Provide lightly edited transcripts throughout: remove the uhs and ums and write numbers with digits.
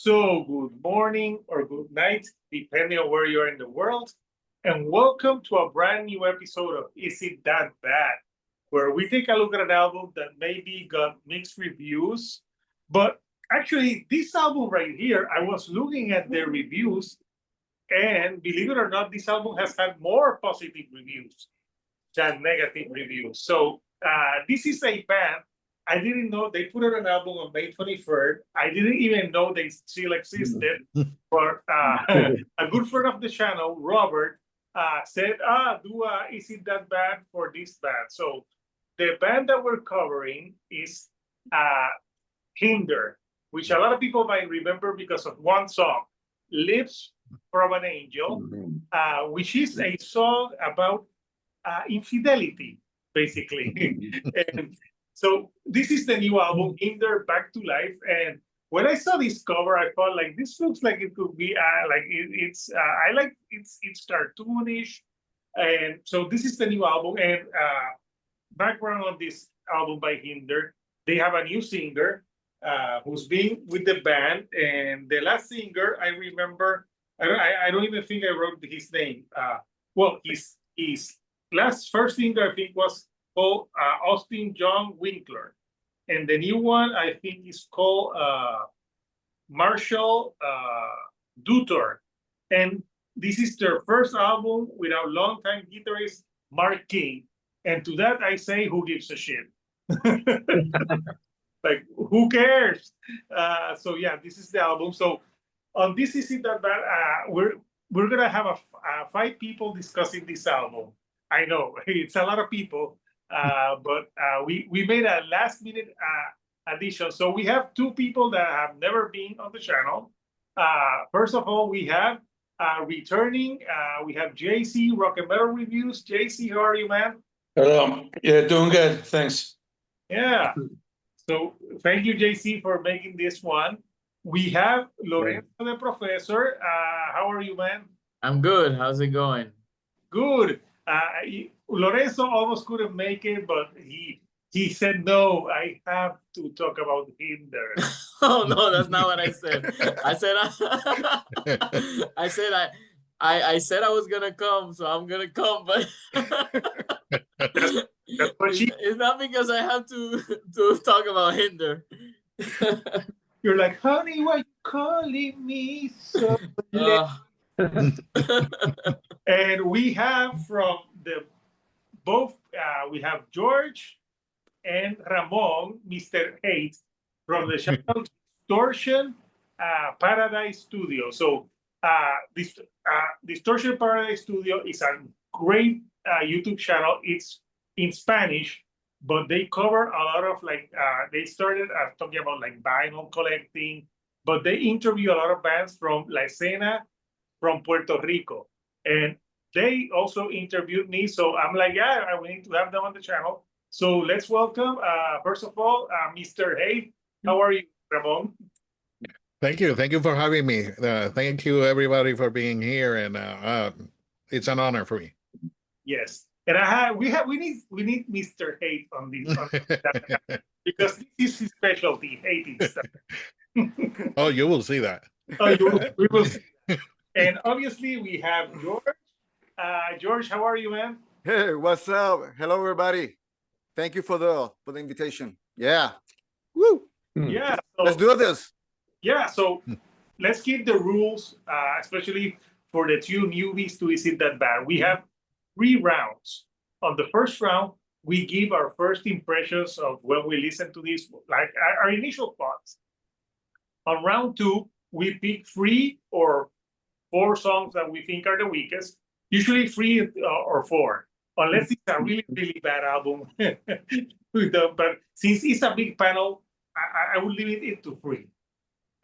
So good morning or good night, depending on where you're in the world. And welcome to a brand new episode of Is It That Bad? Where we take a look at an album that maybe got mixed reviews. But actually, this album right here, I was looking at the reviews, and believe it or not, this album has had more positive reviews than negative reviews. So this is a band. I didn't know they put out an album on May 23rd. I didn't even know they still existed. But a good friend of the channel, Robert, said, Is It That Bad for this band? So the band that we're covering is Hinder, which a lot of people might remember because of one song, Lips from an Angel, which is a song about infidelity, basically. And so this is the new album, Hinder-Back to Life. And when I saw this cover, I thought like this looks like it could be I like it's cartoonish. And so this is the new album. And background on this album by Hinder, they have a new singer who's been with the band. And the last singer, I remember, I don't even think I wrote his name. His first singer, I think, was called Austin John Winkler. And the new one, I think, is called Marshall Dutor. And this is their first album with our longtime guitarist, Mark King. And to that, I say, who gives a shit? Like, who cares? So yeah, this is the album. So on this Is It That Bad? We're gonna have five people discussing this album. I know it's a lot of people, but we made a last minute addition. So we have two people that have never been on the channel. First of all, we have returning. We have JC Rock and Metal Reviews. JC, how are you, man? Hello. Yeah, doing good. Thanks. Yeah. So thank you, JC, for making this one. We have Lorenzo The Professor. How are you, man? I'm good. How's it going? Good. Lorenzo almost couldn't make it, but he said, no, I have to talk about Hinder. Oh, no, that's not what I said. I said I said I was gonna come, so I'm gonna come, but that's what it's not because I have to talk about Hinder. You're like, honey, why you calling me so late? And we have from we have George and Ramon, Mr. Hate, from the channel Distortion Paradise Studio. So Distortion Paradise Studio is a great YouTube channel. It's in Spanish, but they cover a lot of they started talking about like vinyl collecting, but they interview a lot of bands from La Escena from Puerto Rico. And they also interviewed me. So I'm like, yeah, we need to have them on the channel. So let's welcome, first of all, Mr. Hay. How are you, Ramon? Thank you. Thank you for having me. Thank you, everybody, for being here. And it's an honor for me. Yes. And we need Mr. Hate on this because this is his specialty, hating stuff. Oh, you will see that. We will see that. And obviously we have George. George, how are you, man? Hey, what's up? Hello, everybody. Thank you for the invitation. Yeah. Woo. Yeah. So, let's do this. Yeah. So let's keep the rules, especially for the two newbies to Is It That Bad? We have 3 rounds. On the first round, we give our first impressions of when we listen to this, like our initial thoughts. On round 2, we pick 3 or 4 songs that we think are the weakest, usually 3 or 4, unless it's a really, really bad album. But since it's a big panel, I would limit it to 3.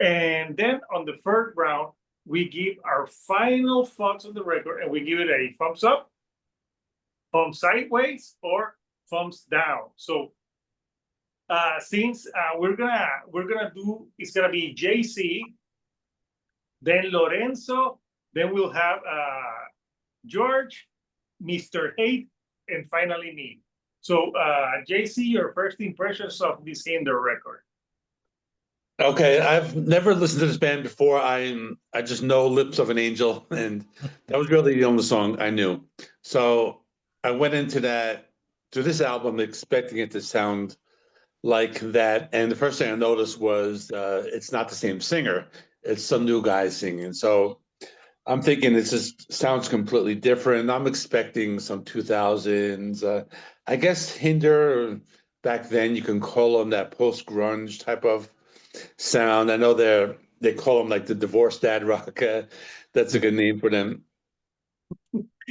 And then on the third round, we give our final thoughts on the record, and we give it a thumbs up, thumbs sideways, or thumbs down. So since we're gonna do, it's gonna be JC, then Lorenzo, then we'll have George, Mr. Hate, and finally me. So JC, your first impressions of this Hinder record? Okay, I've never listened to this band before. I just know Lips of an Angel, and that was really the only song I knew. So I went into this album expecting it to sound like that. And the first thing I noticed was it's not the same singer. It's some new guy singing. So I'm thinking this sounds completely different. I'm expecting some 2000s. I guess Hinder back then you can call them that post-grunge type of sound. I know they call them like the divorced dad rock. That's a good name for them.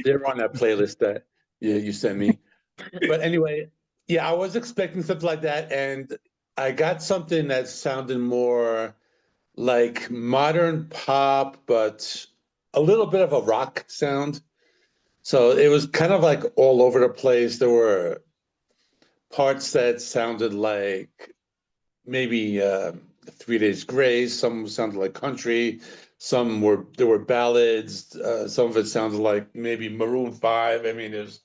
They're on that playlist that you sent me. But anyway, yeah, I was expecting something like that, and I got something that sounded more like modern pop, but a little bit of a rock sound. So it was kind of like all over the place. There were parts that sounded like maybe 3 Days Grace. Some sounded like country. There were ballads. Some of it sounded like maybe Maroon 5. I mean, it was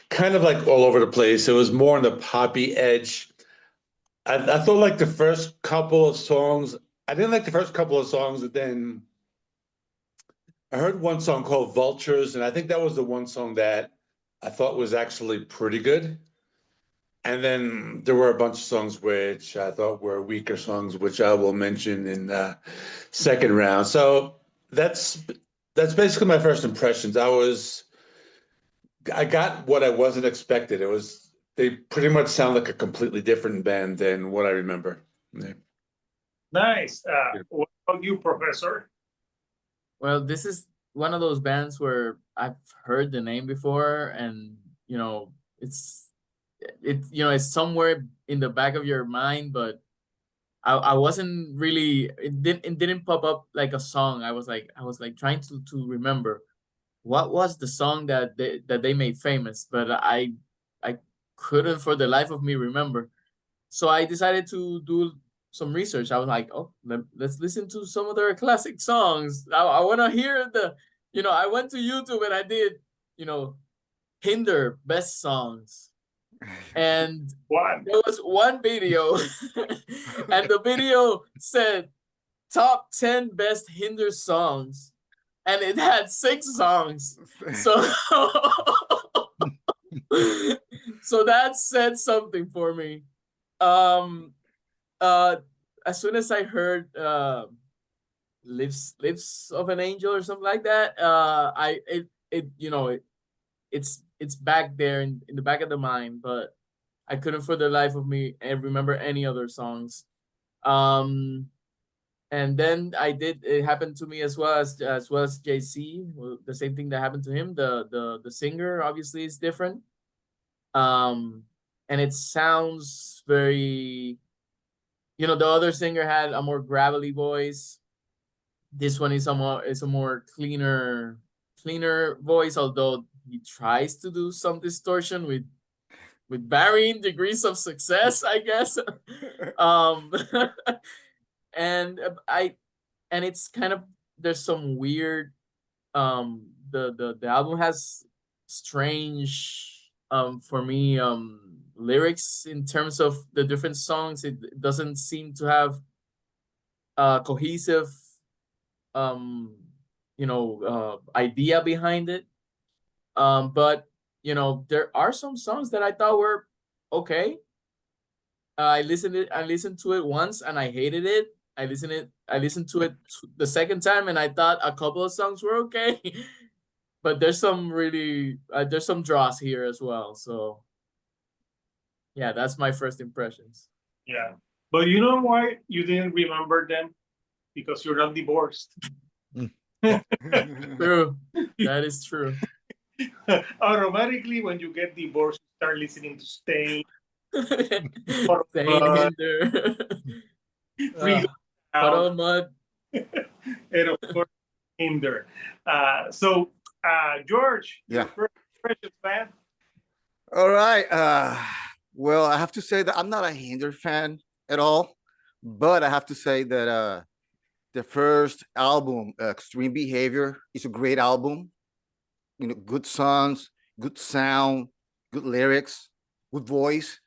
kind of like all over the place. It was more on the poppy edge. I thought like the first couple of songs, I didn't like the first couple of songs, but then I heard one song called Vultures, and I think that was the one song that I thought was actually pretty good. And then there were a bunch of songs which I thought were weaker songs, which I will mention in the second round. So that's basically my first impressions. I got what I wasn't expected. They pretty much sound like a completely different band than what I remember. Yeah. Nice. Yeah. What about you, Professor? Well, this is one of those bands where I've heard the name before, and you know, it's it's somewhere in the back of your mind, but I wasn't really it didn't pop up like a song. I was like trying to remember what was the song that they made famous, but I couldn't for the life of me remember. So I decided to do some research. I was like, oh, let's listen to some of their classic songs. I want to hear I went to YouTube and I did, Hinder best songs. And One. there was one video, and the video said top 10 best Hinder songs, and it had 6 songs. So, so that said something for me. Um, as soon as I heard "Lips of an Angel" or something like that, it's back there in the back of the mind, but I couldn't for the life of me remember any other songs. And then it happened to me as well as JC. Well, the same thing that happened to him. The singer obviously is different. And it sounds very, the other singer had a more gravelly voice. This one is a more cleaner voice, although he tries to do some distortion with varying degrees of success, I guess. um and it's kind of, there's some weird, the album has strange, for me, lyrics in terms of the different songs. It doesn't seem to have a cohesive, idea behind it. But there are some songs that I thought were okay. I listened to it once and I hated it. I listened to it the second time and I thought a couple of songs were okay. But there's some really there's some draws here as well. So yeah, that's my first impressions. Yeah. But you know why you didn't remember them? Because you're not divorced. True. That is true. Automatically, when you get divorced, you start listening to Stain, Stain, Hinder. Freedom, Puddle of Mud. and of course, Hinder. George, Yeah. your first impressions, man. All right. Well, I have to say that I'm not a Hinder fan at all, but I have to say that the first album, Extreme Behavior, is a great album. Good songs, good sound, good lyrics, good voice.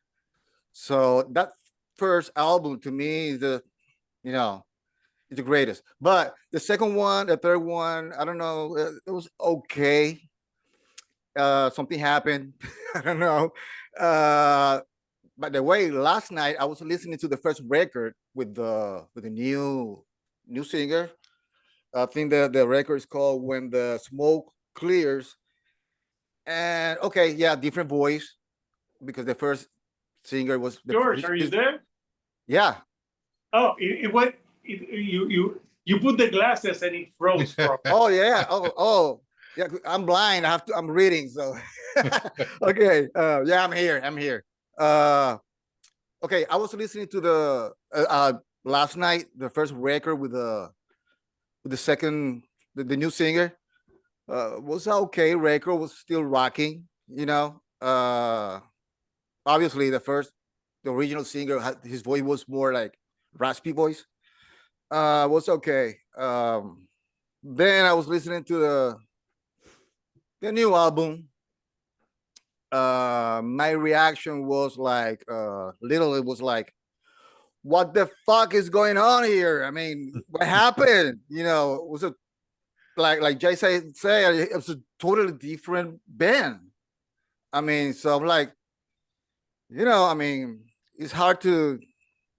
So that first album to me is you know, it's the greatest. But the second one, the third one, I don't know, it was okay. Something happened. I don't know. By the way, last night I was listening to the first record with the new singer. I think the record is called "When the Smoke Clears." And okay, yeah, different voice because the first singer was George, are you there? Yeah. Oh, it went. You put the glasses and it froze. Oh yeah. Oh yeah. I'm blind. I'm reading. So okay. Yeah, I'm here. I'm here. Okay. I was listening to the last night the first record with the second the new singer. Was okay. Record was still rocking. You know. Obviously the original singer his voice was more like raspy voice. Was okay. Then I was listening to the new album. My reaction was like literally was like, what the fuck is going on here? I mean, what happened? You know, it was a like Jay say it was a totally different band. I mean, so I'm like, you know, I mean, it's hard to,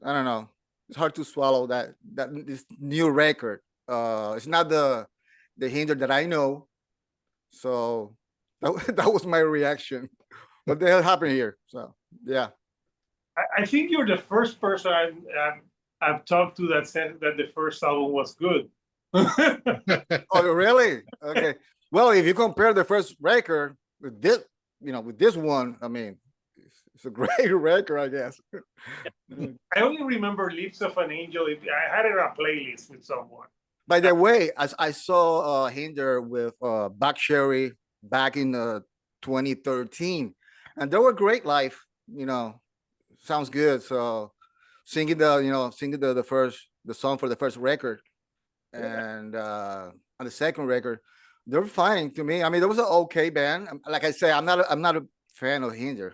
I don't know, it's hard to swallow that this new record. It's not the Hinder that I know. So that was my reaction. What the hell happened here? So yeah. I think you're the first person I've talked to that said that the first album was good. Oh, really? Okay. Well, if you compare the first record with this, you know, with this one, I mean, it's a great record, I guess. I only remember Lips of an Angel. I had it on a playlist with someone. By the way, as I saw Hinder with Back Sherry back in 2013, and they were great live. You know, sounds good. So singing the song for the first record, and on the second record, they're fine to me. I mean, there was an okay band. Like I say, I'm not a fan of Hinder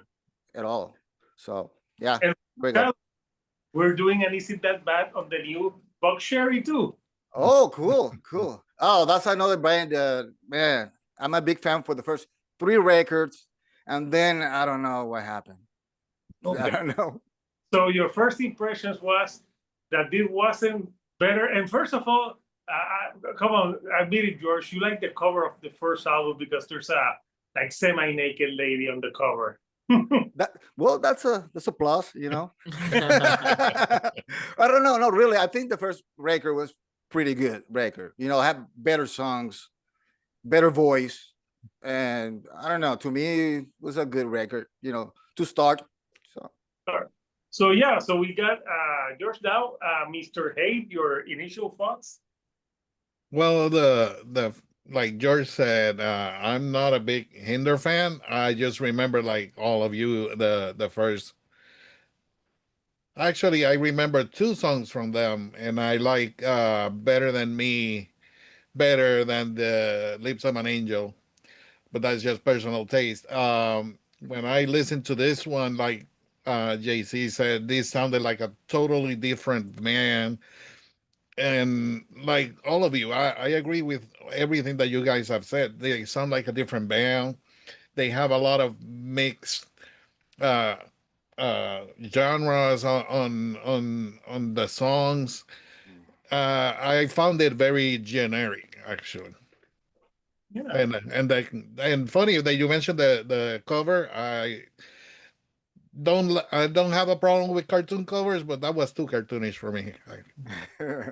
at all. So yeah, And great guy. we're doing an Is It That Bad on the new Buck Sherry too. Oh, cool, cool. Oh, that's another band. Man, I'm a big fan for the first 3 records, and then I don't know what happened. Okay. I don't know. So your first impressions was that it wasn't better. And first of all, come on, admit it, George. You like the cover of the first album because there's a like semi-naked lady on the cover. That's a plus, you know. I don't know, not really. I think the first record was pretty good record. You know, had better songs, better voice, and I don't know. To me, it was a good record. You know, to start. So yeah, so we got George now, Mr. Haight, your initial thoughts. Well, the like George said, I'm not a big Hinder fan. I just remember, like all of you, the first. Actually, I remember 2 songs from them, and I like "Better Than Me" better than the "Lips of an Angel," but that's just personal taste. When I listened to this one, like JC said, this sounded like a totally different man. And like all of you, I agree with everything that you guys have said. They sound like a different band. They have a lot of mixed uh, genres on the songs. I found it very generic, actually. Yeah. And funny that you mentioned the cover. I don't have a problem with cartoon covers, but that was too cartoonish for me.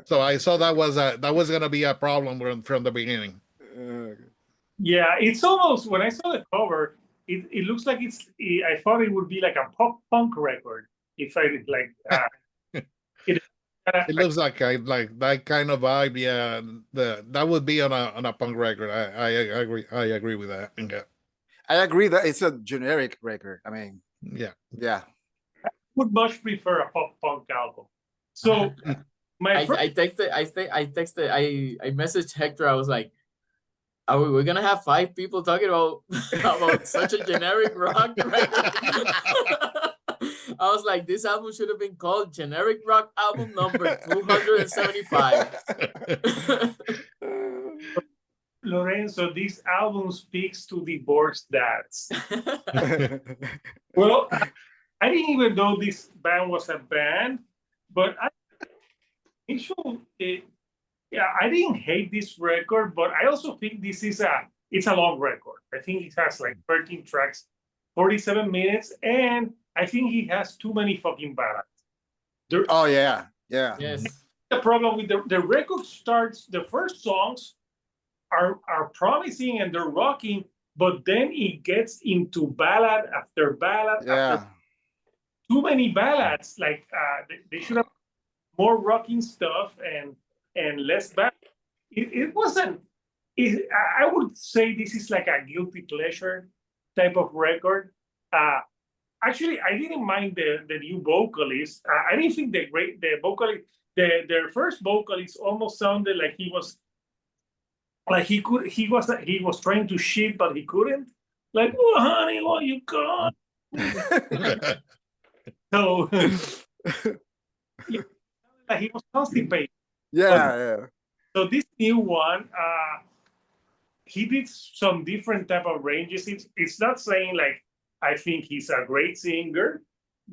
So I saw that was gonna be a problem from the beginning. Yeah, it's almost, when I saw the cover, it looks like I thought it would be like a pop punk record. If I like, it looks like that kind of vibe. Yeah, that would be on a punk record. I agree. I agree with that. Yeah. I agree that it's a generic record. I mean, yeah. I would much prefer a pop punk album. So I messaged Hector. I was like, we're gonna have 5 people talking about such a generic rock record. I was like, this album should have been called Generic Rock Album number 275. Lorenzo, this album speaks to divorced dads. Well, I didn't even know this band was a band, but yeah, I didn't hate this record, but I also think it's a long record. I think it has like 13 tracks, 47 minutes, and I think he has too many fucking ballads. Oh yeah, yeah. Yes. The problem with the record starts, the first songs are promising and they're rocking, but then it gets into ballad after ballad Yeah. after too many ballads. Like they should have more rocking stuff and less ballad. It wasn't. I would say this is like a guilty pleasure type of record. Actually, I didn't mind the new vocalist. I didn't think the vocalist, their first vocalist almost sounded like he was trying to shit, but he couldn't. Like, oh, honey, what you got? So he was constipated. Yeah. So this new one, he did some different type of ranges. It's not saying like I think he's a great singer,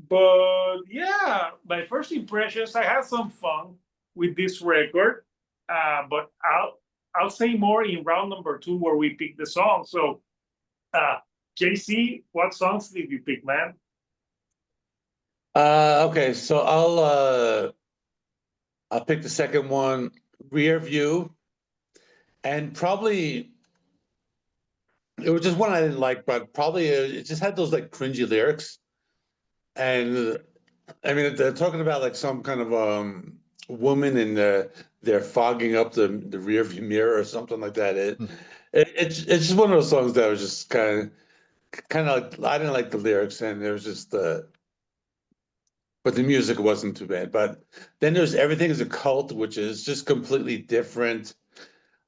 but yeah, my first impressions, I had some fun with this record. But I'll say more in round number 2 where we pick the song. So, JC, what songs did you pick, man? Okay, so I'll pick the second one, Rear View, and probably it was just one I didn't like, but probably it just had those like cringy lyrics, and I mean they're talking about like some kind of woman and they're fogging up the rear view mirror or something like that. It's just one of those songs that was just kind of I didn't like the lyrics, and it was just but the music wasn't too bad. But then there's Everything is a Cult, which is just completely different.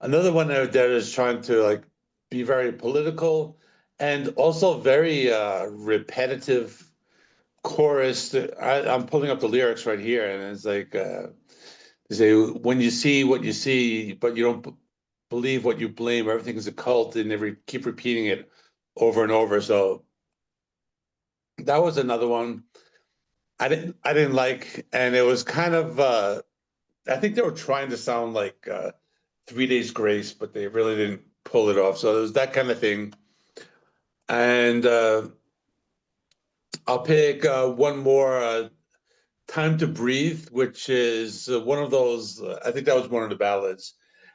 Another one that is trying to like be very political and also very repetitive chorus. I'm pulling up the lyrics right here, and it's like they say, when you see what you see, but you don't believe what you blame, everything is a cult, and they keep repeating it over and over. So that was another one I didn't like, and it was kind of I think they were trying to sound like 3 Days Grace, but they really didn't pull it off. So it was that kind of thing. And I'll pick one more, Time to Breathe, which is one of those, I think that was one of the ballads.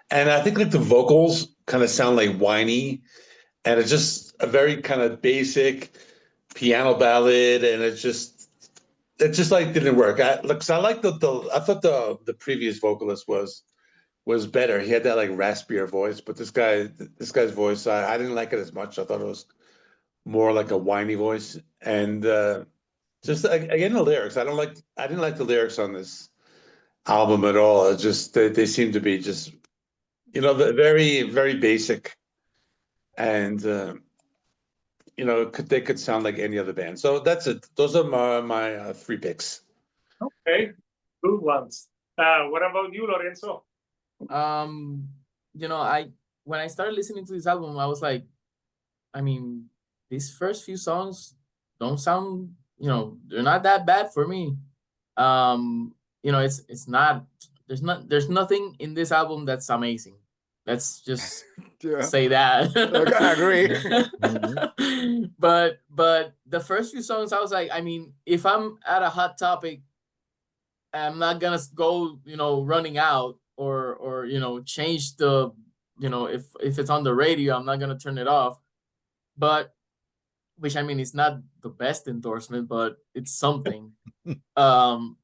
And I think like the vocals kind of sound like whiny, and it's just a very kind of basic piano ballad, and it just like didn't work. I like I thought the previous vocalist was better. He had that like raspier voice, but this guy's voice, I didn't like it as much. I thought it was more like a whiny voice, and just again the lyrics. I didn't like the lyrics on this album at all. It just they seem to be just very very basic, and they could sound like any other band. So that's it. Those are my 3 picks. Okay, good ones. What about you, Lorenzo? When I started listening to this album, I was like, I mean, these first few songs don't sound, they're not that bad for me. It's not, there's nothing in this album that's amazing. Let's just say that. Okay, I agree. But the first few songs, I was like, I mean, if I'm at a hot topic, I'm not gonna go, running out or change the, if it's on the radio, I'm not gonna turn it off. But which, I mean, it's not the best endorsement, but it's something. The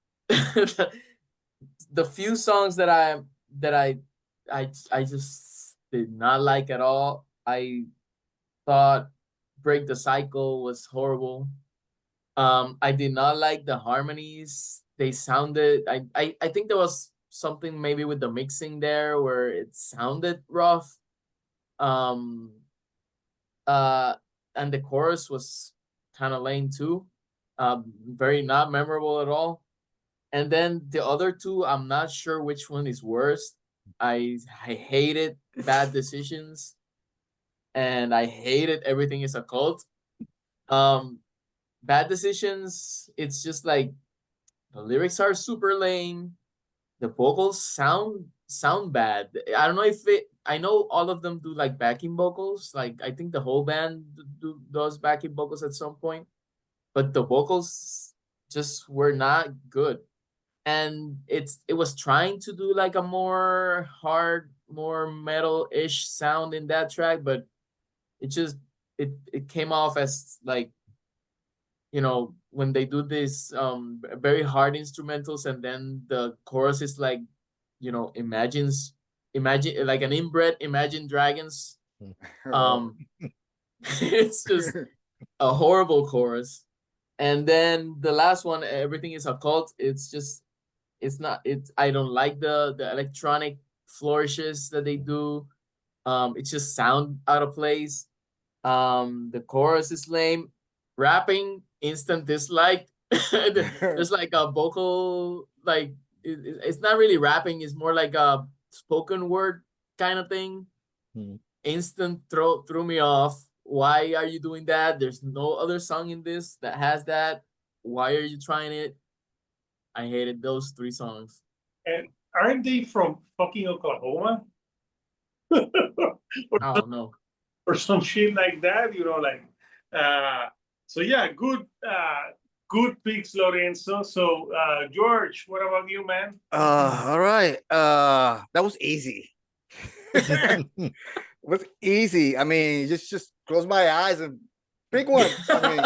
few songs that I just did not like at all. I thought Break the Cycle was horrible. I did not like the harmonies. They sounded, I think there was something maybe with the mixing there where it sounded rough. And the chorus was kind of lame too. Very not memorable at all. And then the other two, I'm not sure which one is worse. I hated Bad Decisions, and I hated Everything Is a Cult. Um, Bad Decisions, it's just like the lyrics are super lame. The vocals sound bad. I don't know if it. I know all of them do like backing vocals. Like I think the whole band does backing vocals at some point, but the vocals just were not good. And it was trying to do like a more hard, more metal-ish sound in that track, but it just it came off as like, you know, when they do this very hard instrumentals and then the chorus is like, you know, imagine like an inbred Imagine Dragons. um it's just a horrible chorus. And then the last one, Everything Is a Cult, it's just it's not it's I don't like the electronic flourishes that they do. It just sound out of place. The chorus is lame. Rapping, instant dislike. There's like a vocal, like it's not really rapping, it's more like a spoken word kind of thing. Instant threw me off. Why are you doing that? There's no other song in this that has that. Why are you trying it? I hated those three songs. And aren't they from fucking Oklahoma? or, Oh no. or some shit like that, you know, like so yeah, good picks, Lorenzo. So George, what about you, man? All right. That was easy. It was easy. I mean, just close my eyes and pick one. I mean,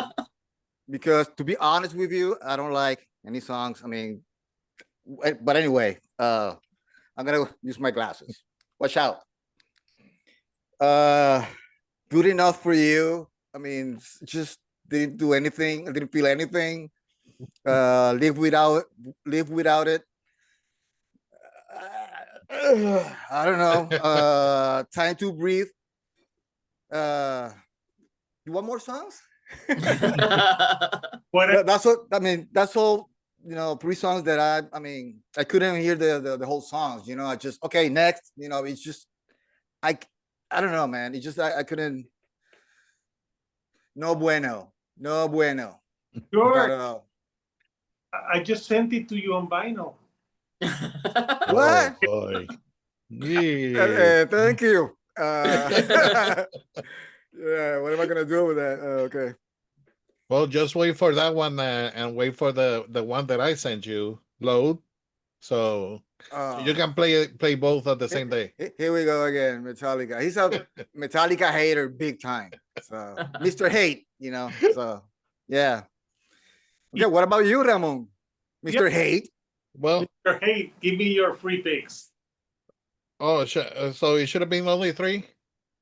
because to be honest with you, I don't like any songs. I mean, but anyway, I'm gonna use my glasses. Watch out. Good enough for you. I mean, just didn't do anything. I didn't feel anything. Live without it. I don't know. Time to breathe. You want more songs? What That's what I mean. That's all. You know, three songs that I mean, I couldn't hear the whole songs. You know, I just okay next. You know, it's just I I don't know, man. It just I couldn't. No bueno. No bueno. Not George, at all. I just sent it to you on vinyl. What? Oh, boy. Yeah. Thank you. Yeah, what am I gonna do with that? Okay. Well, just wait for that one and wait for the one that I sent you load. So you can play both at the same day. Here we go again, Metallica. He's a Metallica hater, big time. So Mr. Hate, you know. So yeah. Okay, what about you, Ramon? Mr. Hate. Well, Hey, give me your free picks. oh, so it should have been only three.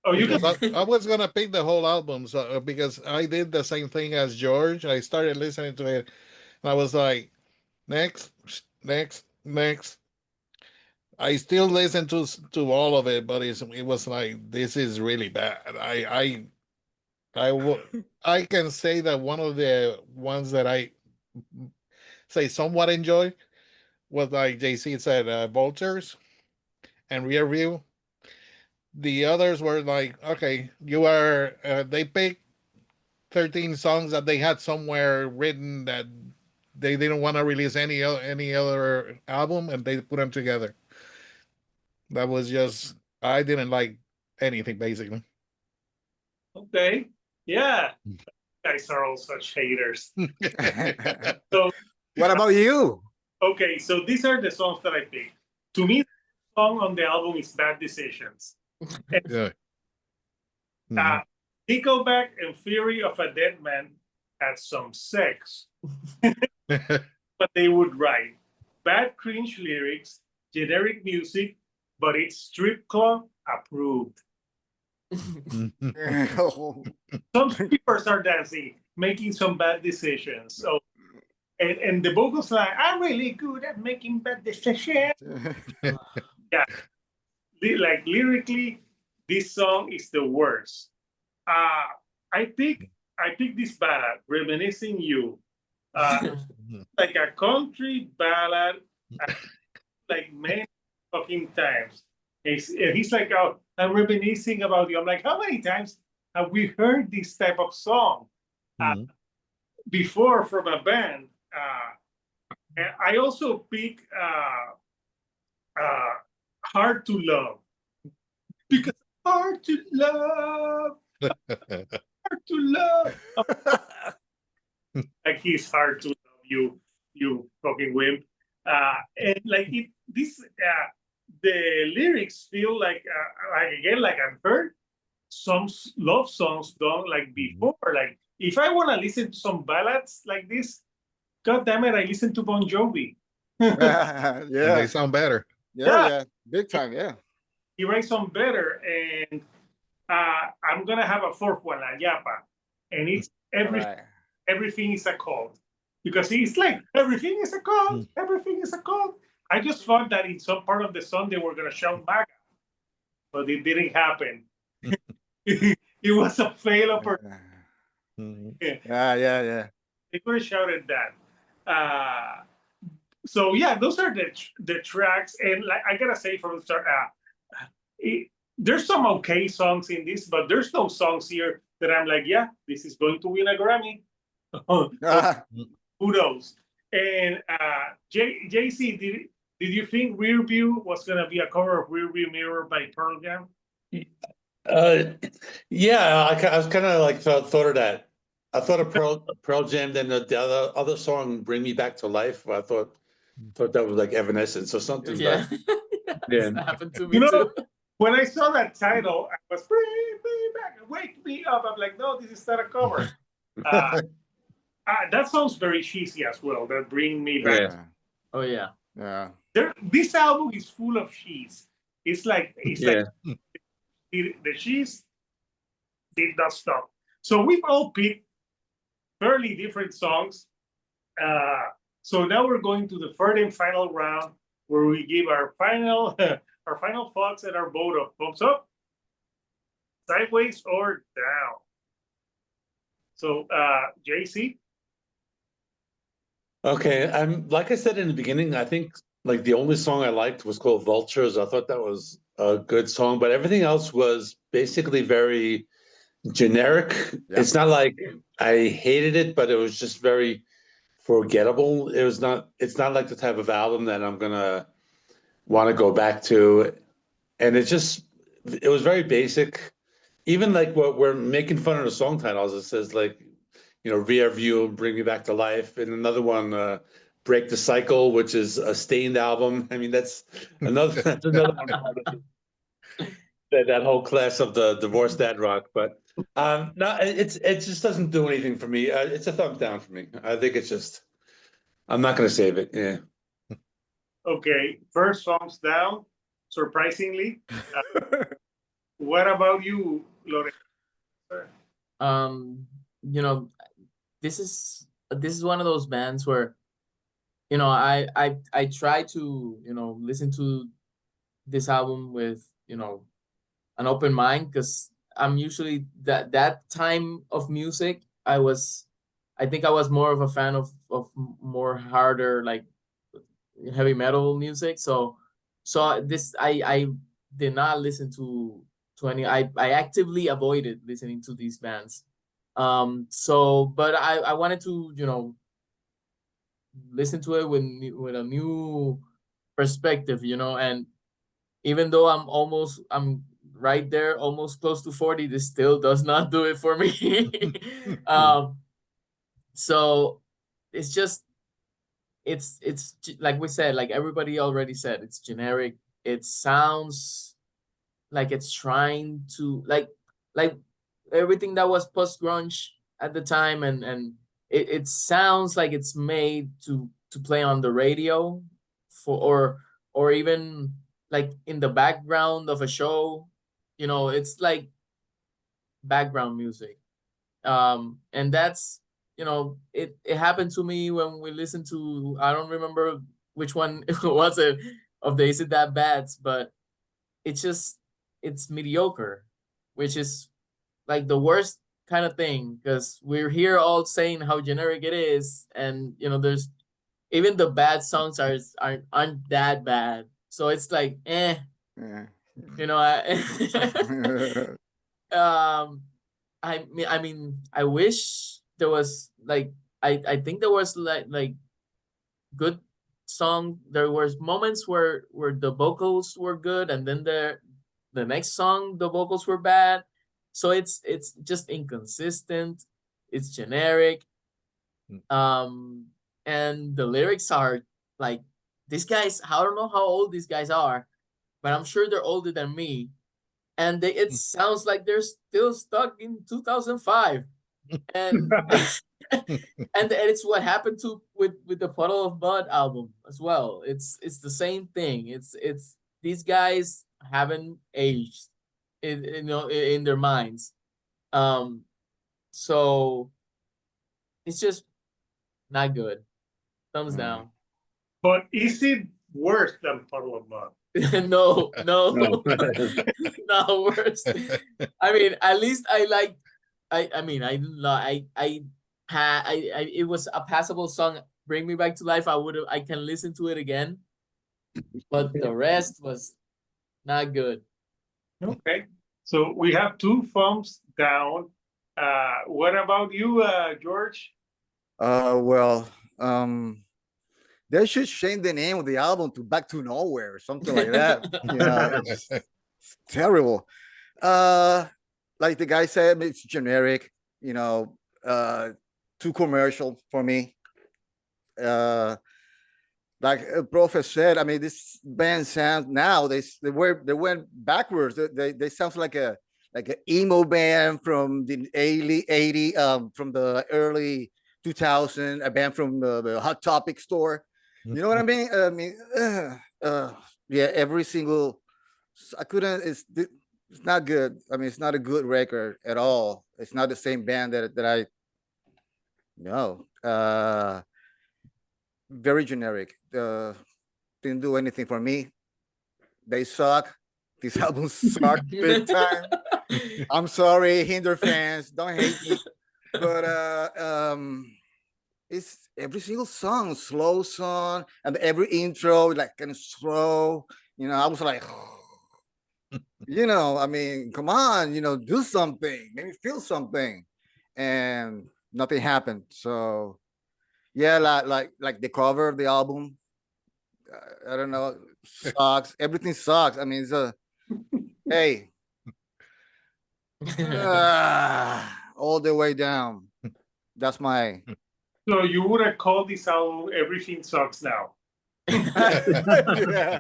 Oh, you can. Because I was gonna pick the whole album, so because I did the same thing as George. I started listening to it, and I was like, next, next, next. I still listen to all of it, but it was like this is really bad. I can say that one of the ones that I say somewhat enjoy was like JC said, Vultures and Rear View. The others were like, okay, you are. They picked 13 songs that they had somewhere written that they didn't want to release any other album, and they put them together. That was just I didn't like anything basically. Okay. Yeah. Guys are all such haters. So What about you? okay, so these are the songs that I picked. To me, the song on the album is Bad Decisions. Yeah. Nickelback and Fury of a Dead Man had some sex, but they would write bad cringe lyrics, generic music, but it's strip club approved. Some strippers are dancing, making some bad decisions. So, and the vocals like, I'm really good at making bad decisions. Yeah, like lyrically, this song is the worst. I pick this ballad, Reminiscing You, Like a country ballad, like many fucking times. He's like, oh, I'm reminiscing about you. I'm like, how many times have we heard this type of song before from a band? And I also pick Hard to Love because hard to love, hard to love. Like he's hard to love, you fucking wimp. And like the lyrics feel like again, like I've heard some love songs done like before. Like if I want to listen to some ballads like this, God damn it, I listen to Bon Jovi. And Yeah, they sound better. yeah, big time. Yeah. He writes some better, and I'm gonna have a fourth one, La Yapa, and it's All right. everything is a cult because he's like everything is a cult, everything is a cult. I just thought that in some part of the song they were gonna shout MAGA, but it didn't happen. It was a fail opportunity. Yeah. They could have shouted that. So yeah, those are the tracks, and like I gotta say from the start, there's some okay songs in this, but there's no songs here that I'm like, yeah, this is going to win a Grammy. Who knows? And JC, did you think Rear View was gonna be a cover of Rear View Mirror by Pearl Jam? Yeah, I was kind of like thought of that. I thought of Pearl Jam, then the other song, "Bring Me Back to Life." I thought that was like Evanescence or something. Yeah, Yeah. that happened to me too. When I saw that title, I was bring me back, wake me up. I'm like, no, this is not a cover. That sounds very cheesy as well. That bring me back. Yeah. Oh yeah. Yeah. This album is full of cheese. It's like the cheese did not stop. So we've all picked fairly different songs. So now we're going to the third and final round where we give our final thoughts and our vote of thumbs up, sideways, or down. So JC. Okay, like I said in the beginning, I think like the only song I liked was called Vultures. I thought that was a good song, but everything else was basically very generic. Yeah. It's not like I hated it, but it was just very forgettable. It's not like the type of album that I'm gonna want to go back to. And it was very basic. Even like what we're making fun of the song titles, it says like, Rear View, Bring Me Back to Life, and another one, Break the Cycle, which is a Stained album. I mean, that's another one. That whole class of the divorced dad rock, but no, it just doesn't do anything for me. It's a thumbs down for me. I think I'm not going to save it. Yeah. Okay, first thumbs down. Surprisingly, what about you, Lorenzo? This is one of those bands where, I try to, listen to this album with, an open mind, because I'm usually that time of music. I think I was more of a fan of more harder, like heavy metal music. So this I did not listen to any. I actively avoided listening to these bands. But I wanted to listen to it with a new perspective, and even though I'm right there, almost close to 40, this still does not do it for me. So it's just it's like we said, like everybody already said, it's generic. It sounds like it's trying to like everything that was post grunge at the time, and it sounds like it's made to play on the radio or even like in the background of a show. It's like background music. And that's it happened to me when we listened to, I don't remember which one it was it of the Is It That Bad, but it's mediocre, which is like the worst kind of thing, because we're here all saying how generic it is, and there's even the bad songs aren't that bad. So it's like, Yeah. um, I wish there was like, I think there was like good song. There was moments where the vocals were good, and then the next song the vocals were bad. So it's just inconsistent. It's generic. And the lyrics are like, these guys, I don't know how old these guys are, but I'm sure they're older than me, and it sounds like they're still stuck in 2005. And and it's what happened to with the Puddle of Mud album as well. It's the same thing. It's these guys haven't aged in their minds. So it's just not good. Thumbs down. But is it worse than Puddle of Mud? No, No. not worse. I mean, at least I like. I mean, I didn't lie. It was a passable song. Bring Me Back to Life. I can listen to it again, but the rest was not good. Okay, so we have 2 thumbs down. What about you, George? Well, they should change the name of the album to Back to Nowhere or something like that. It's terrible. Like the guy said, it's generic, too commercial for me. Like Professor said, I mean, this band sounds now they went backwards. They sound like an emo band from the early 80 from the early 2000, a band from the Hot Topic store. You know what I mean? Yeah, every single I couldn't. It's not good. I mean, it's not a good record at all. It's not the same band that I know. Very generic. Didn't do anything for me. They suck. These albums suck big time. I'm sorry, Hinder fans. Don't hate me. But it's every single song, slow song, and every intro like kind of slow. I was like, I mean, come on, do something, maybe feel something, and nothing happened. So yeah, like the cover of the album, I don't know, sucks. Everything sucks. I mean, it's hey, all the way down. That's my. So you would have called this album "Everything Sucks Now." Yeah.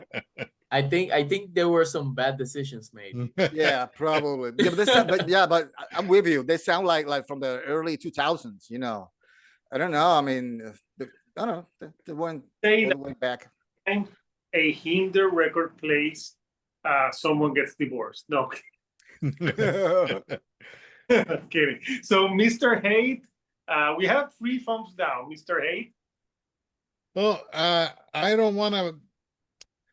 I think there were some bad decisions made. Yeah, probably. Yeah, but I'm with you. They sound like from the early 2000s. I don't know. I mean, I don't know. They went all the way back. A Hinder record plays, someone gets divorced. No, kidding. So, Mr. Haight, we have 3 thumbs down. Mr. Haight. Well, I don't want to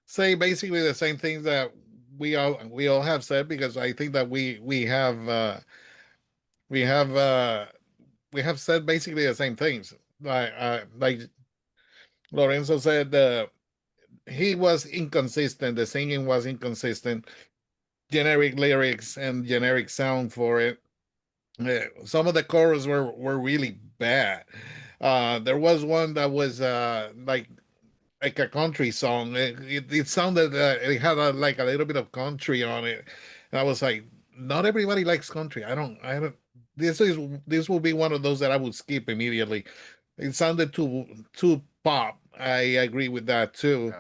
say basically the same things that we all have said, because I think that we have said basically the same things. Like Lorenzo said, he was inconsistent. The singing was inconsistent. Generic lyrics and generic sound for it. Some of the choruses were really bad. There was one that was like a country song. It sounded it had like a little bit of country on it, and I was like, not everybody likes country. I don't. This will be one of those that I would skip immediately. It sounded too pop. I agree with that too.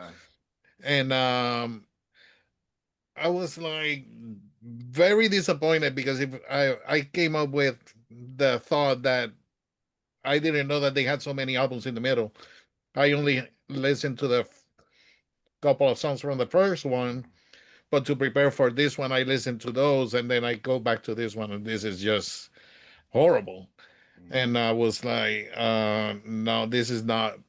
And I was like very disappointed, because if I came up with the thought that I didn't know that they had so many albums in the middle. I only listened to the couple of songs from the first one, but to prepare for this one, I listened to those, and then I go back to this one, and this is just horrible. And I was like, no, this is not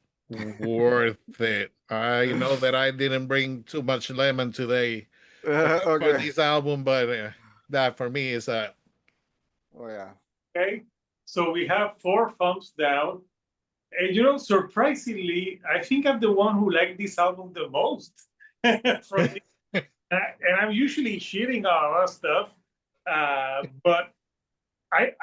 worth it. I know that I didn't bring too much lemon today for Okay. this album, but that for me is a Oh yeah. Okay, so we have 4 thumbs down. And surprisingly, I think I'm the one who liked this album the most. From and I'm usually shitting on a lot of stuff, but I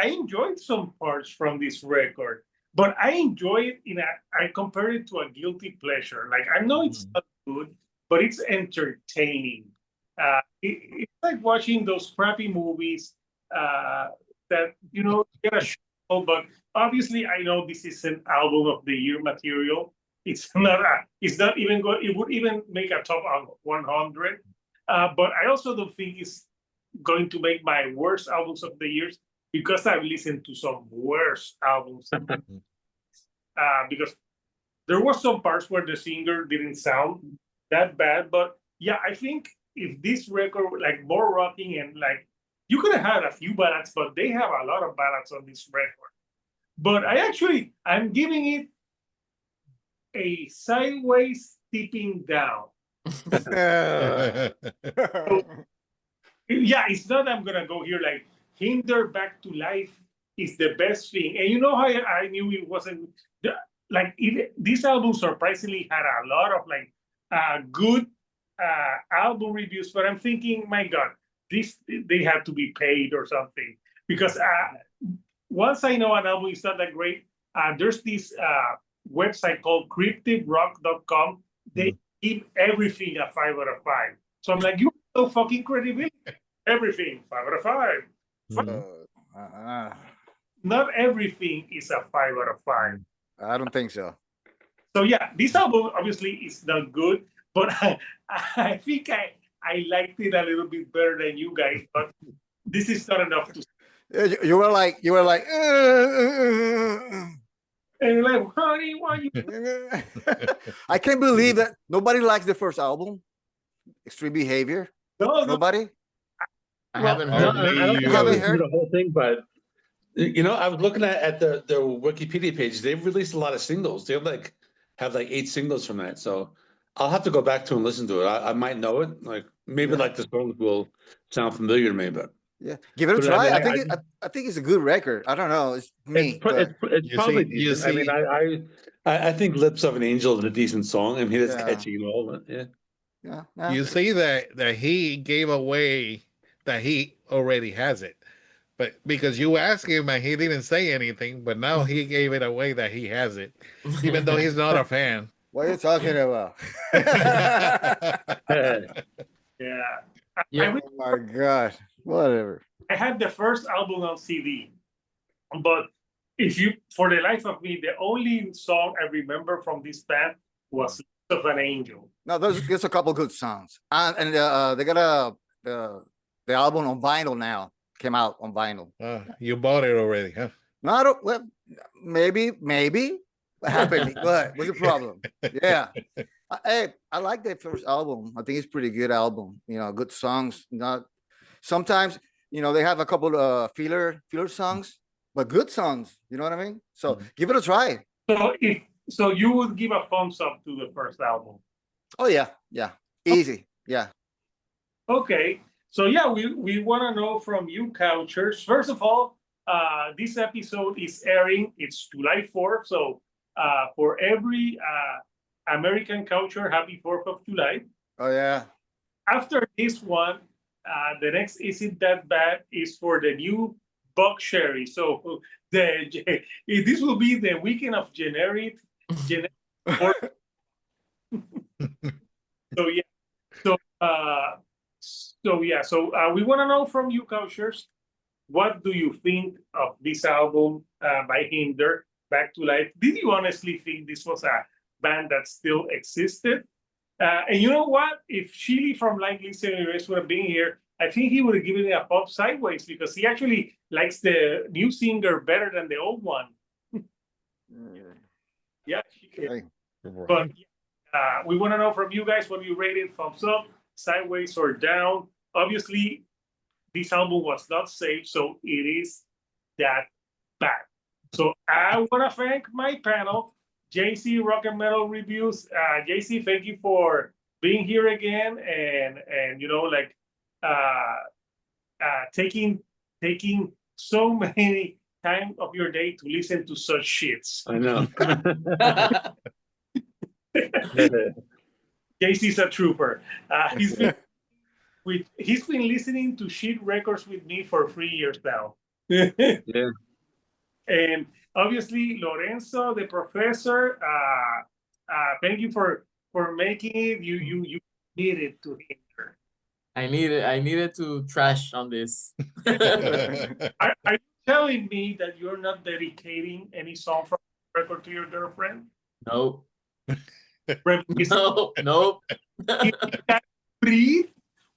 enjoyed some parts from this record. But I enjoy it I compare it to a guilty pleasure. Like I know it's not good, but it's entertaining. It's like watching those crappy movies that get a show, but obviously I know this is an album of the year material. It's not even good. It would even make a top 100. But I also don't think it's going to make my worst albums of the years because I've listened to some worse albums. Because there were some parts where the singer didn't sound that bad, but yeah, I think if this record like more rocking and like you could have had a few ballads, but they have a lot of ballads on this record. But I'm giving it a sideways tipping down. Yeah, it's not I'm gonna go here like Hinder-Back to Life is the best thing. And you know how I knew it wasn't like this album surprisingly had a lot of like good album reviews, but I'm thinking, my God, they have to be paid or something. Because once I know an album is not that great, there's this website called cryptivrock.com. They give everything a 5 out of 5. So I'm like, you have no fucking credibility. Everything 5 out of 5. Not everything is a 5 out of 5. I don't think so. So yeah, this album obviously is not good, but I think I liked it a little bit better than you guys. But this is not enough to. You were like, And you're like, honey, why you? I can't believe that nobody likes the first album, Extreme Behavior. No. Nobody. I haven't No, heard I it. don't think I Haven't listened to heard- the whole thing, but I was looking at the Wikipedia page. They've released a lot of singles. They have 8 singles from that. So I'll have to go back to and listen to it. I might know it. Like maybe Yeah. the songs will sound familiar to me, but Yeah, give it a But I try. mean, I think it's a good record. I don't know. It's me. it's You probably see- you decent. I mean, see- I think "Lips of an Angel" is a decent song. I mean, it's Yeah. catchy and all, but yeah. Yeah. You see that he gave away that he already has it, but because you asked him and he didn't say anything, but now he gave it away that he has it, even though he's not a fan. What are you talking about? Yeah. Yeah. Oh my god. Whatever. I had the first album on CD, but for the life of me, the only song I remember from this band was "Lips of an Angel." No, there's a couple good songs, and they got the album on vinyl now. Came out on vinyl. You bought it already, huh? No, I don't. Well, maybe. What happened? What? What's the problem? Yeah. I like that first album. I think it's pretty good album. Good songs. Not sometimes they have a couple of filler songs, but good songs. You know what I mean? So give it a try. So you would give a thumbs up to the first album. Oh yeah, easy. Yeah. Okay. So yeah, we want to know from you, Couchers. First of all, this episode is airing. It's July 4th. So for every American Coucher, happy 4th of July. Oh yeah. After this one, the next Isn't That Bad is for the new Buck Sherry. So this will be the weekend of generic. So yeah. So we want to know from you, Couchers, what do you think of this album by Hinder-Back to Life? Did you honestly think this was a band that still existed? And you know what? If Chili from Like Listen Erase would have been here, I think he would have given it a pop sideways because he actually likes the new singer better than the old one. Yeah. Okay. But we want to know from you guys what you rated, thumbs up, sideways, or down. Obviously, this album was not safe, so it is that bad. So I want to thank my panel, JC Rock and Metal Reviews. JC, thank you for being here again and taking so many time of your day to listen to such shits. I know. JC's a trooper. He's been listening to shit records with me for 3 years now. Yeah. And obviously, Lorenzo, the professor, thank you for making it. You needed to Hinder. I needed to trash on this. Are you telling me that you're not dedicating any song from the record to your girlfriend? Nope. Reminiscing. No, nope. Breathe?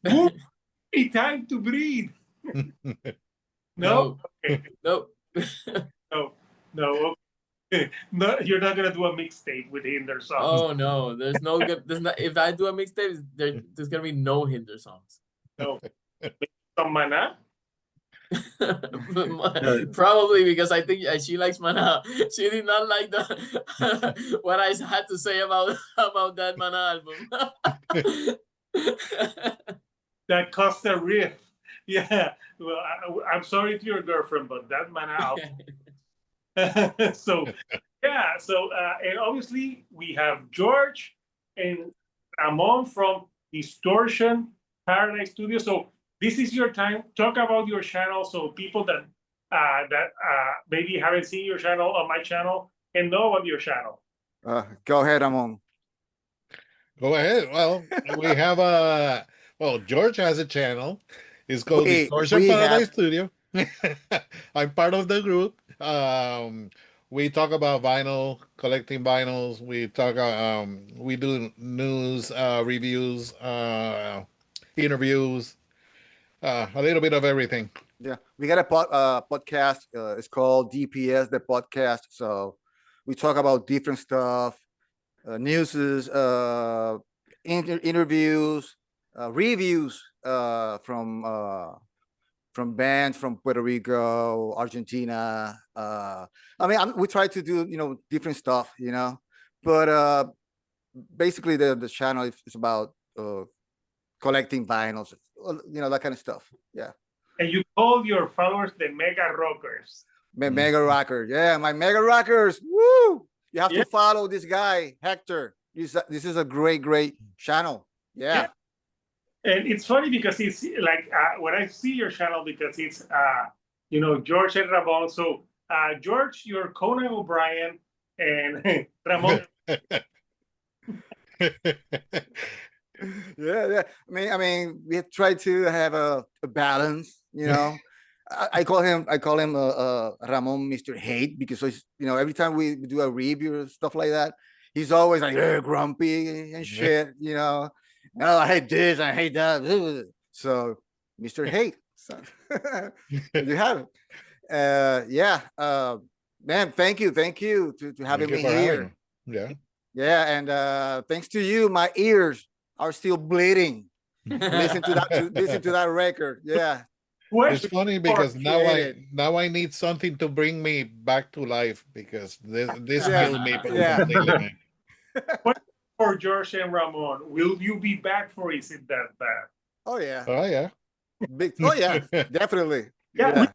Who need time to breathe? No? Okay. Nope. No. Okay. No, you're not gonna do a mixtape with Hinder songs. Oh no, there's not. If I do a mixtape, there's gonna be no Hinder songs. No. Some Mana? Probably because I think she likes Mana. She did not like the what I had to say about that Mana album. That Costa Riff. Yeah. Well, I'm sorry to your girlfriend, but that Mana album. So yeah. So and obviously we have George and Ramon from Distortion Paradise Studio. So this is your time. Talk about your channel so people that maybe haven't seen your channel on my channel and know about your channel. Go ahead, Ramon. Go ahead. Well, we have George has a channel. It's called Distortion we Paradise have- Studio. I'm part of the group. We talk about vinyl, collecting vinyls. We talk. We do news, reviews, interviews, a little bit of everything. Yeah, we got a podcast. It's called DPS, the podcast. So we talk about different stuff, newses, interviews, reviews from bands from Puerto Rico, Argentina. I mean, we try to do different stuff, but basically the channel is about collecting vinyls, that kind of stuff. Yeah. And you call your followers the Mega Rockers. Mega rocker, yeah, my mega rockers. Woo! You have Yeah. to follow this guy, Hector. This is a great channel. Yeah. And it's funny because it's like when I see your channel, because it's George and Ramon. So George, you're Conan O'Brien, and Ramon. Yeah. I mean, we have tried to have a balance. I call him Ramon Mr. Hate because every time we do a review or stuff like that, he's always like grumpy and shit. Oh, I hate this, I hate that. So Mr. Hate, so, you have it. Man, thank you to having me here. Yeah, and thanks to you, my ears are still bleeding. Listen to that record. Yeah. It's funny because now I need something to bring me back to life because this killed me completely. For George and Ramon, will you be back for Is It That Bad? Oh yeah. Oh yeah. Definitely. Yeah.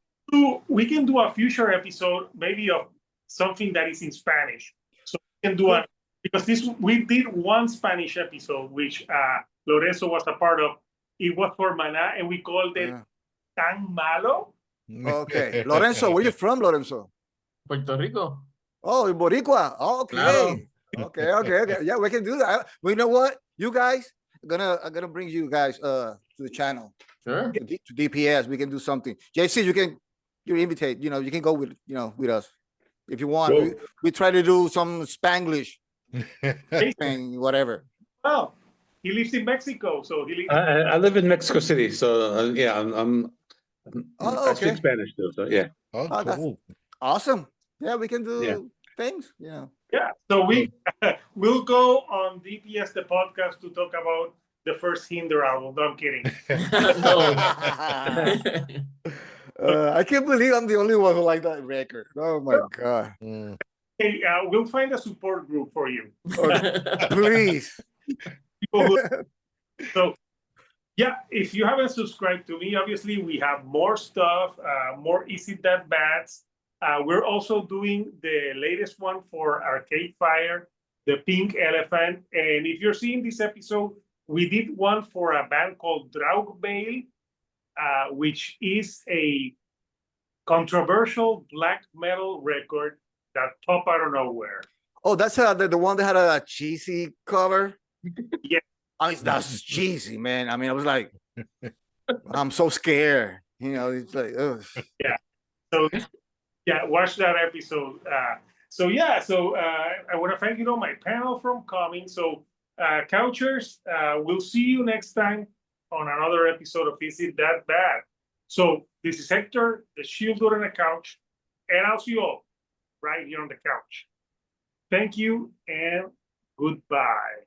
We can do a future episode maybe of something that is in Spanish. So we can do because we did one Spanish episode which Lorenzo was a part of. It was for Maná and we called it Tan Malo. Okay. Lorenzo, where you from, Lorenzo? Puerto Rico. Oh, Boricua. Oh, okay. Claro. Okay. Yeah, we can do that. Well, you know what? You guys, I'm gonna bring you guys to the channel. Sure. To DPS. We can do something. JC, you're invited. You can go with us if you want. Cool. We try to do some Spanglish thing, whatever. Oh, he lives in Mexico, so he lives. I live in Mexico City, so yeah, I okay. speak Spanish too. So yeah. Oh, Oh, that's cool. awesome. Yeah, we can do things. Yeah. Yeah, so we'll go on DPS the podcast to talk about the first Hinder album. No, I'm kidding. No. I can't believe I'm the only one who liked that record. Oh my god! Hey, we'll find a support group for you. Please. People who, so Yeah, if you haven't subscribed to me, obviously we have more stuff, more Is It That Bats. We're also doing the latest one for Arcade Fire, the Pink Elephant. And if you're seeing this episode, we did one for a band called Draugbeil, which is a controversial black metal record that popped out of nowhere. Oh, that's the one that had a cheesy cover. Yeah. I mean, that's cheesy, man. I mean, I was like, I'm so scared. You know, it's like, ugh. Yeah. So yeah, watch that episode. So I want to thank my panel for coming. So Couchers, we'll see you next time on another episode of Is It That Bad? So this is Hector, the Shielder on the couch, and I'll see you all right here on the couch. Thank you and goodbye.